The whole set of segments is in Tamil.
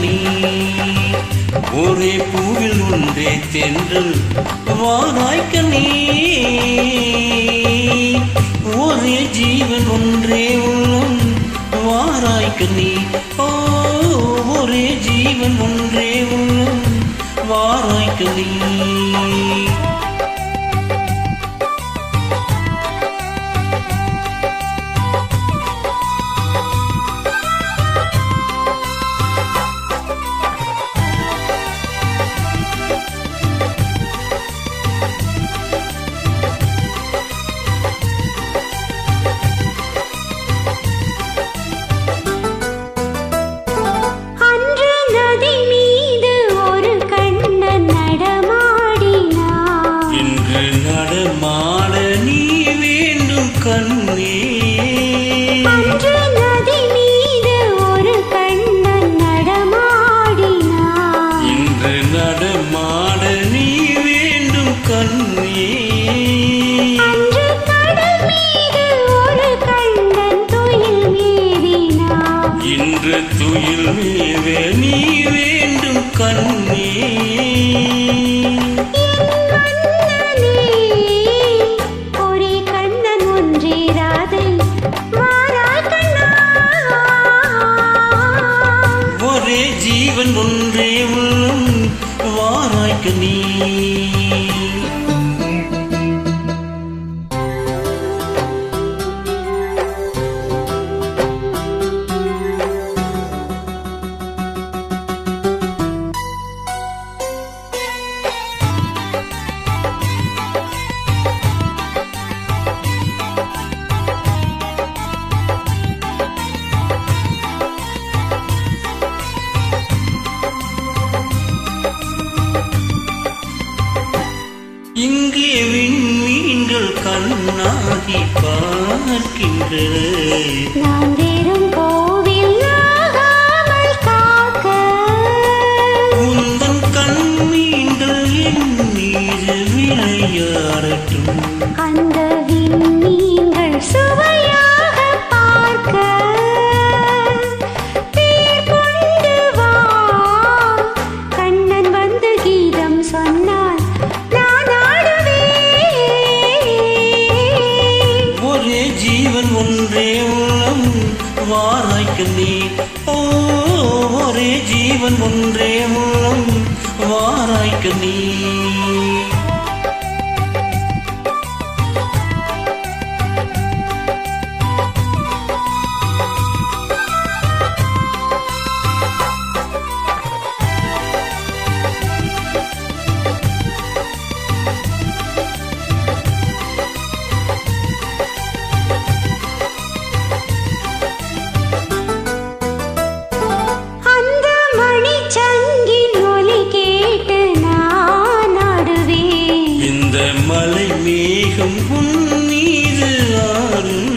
நீ ஒரே பூவில் ஒன்றே தென்றல் வாராய்க்க நீ ஒரே ஜீவன் ஒன்றே உள்ளம் வாராய்க்க நீ ஒரே ஜீவன் ஒன்றே உள்ளம் வாராய்க்க நீ அன்று நதி மீது ஒரு கண்ணன் நடமாடினான் இன்று நடமாட நீ வேண்டும் கண்ணே அன்று கடல் மீது ஒரு கண்ணன் துயில் மேவினான் இன்று துயில் மேவ நீ வேண்டும் கண்ணே ஜீவன் ஒன்றே உள்ளம் வாராய்க்க நீ இங்கே விண்மீன்கள் கண்ணாகி பார்க்கின்றது நான் வெறும் கோவில் ஆகாமல் காக்க உந்தன் கண்மீன்கள் என் மீது விளையாடட்டும் அந்த விண்மீன்கள் சுவையாக பார்க்க தேர் கொண்டு வா கண்ணன் வந்து கீதம் சொன்னான் ஒரே ஜீவன் ஒன்றே உள்ளம் வாராய்க்க நீ ஒரே ஜீவன் ஒன்றே உள்ளம் வாராய்க்க நீ மலை மேகம் உன்மீது ஆடும்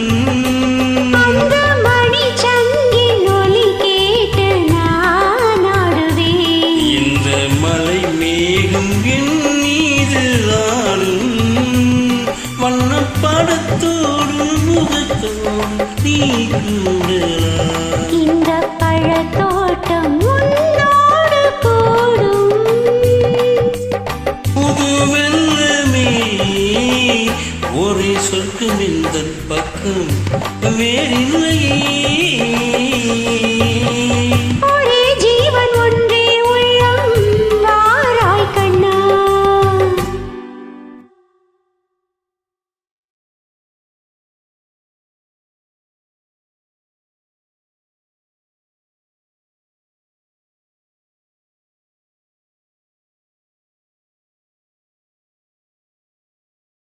அந்த மணி சங்கின் ஒலி கேட்டு நான் ஆடுவேன் இந்த மலை மேகம் என் மீது ஆடும் வண்ணப்படத்தோடு முகத்தோடு நீ கூடலாம் இந்த பழத்தோட்டம் உன்னோடு கூடும் ஒரே சொர்க்கம் இந்த பக்கம் வேறு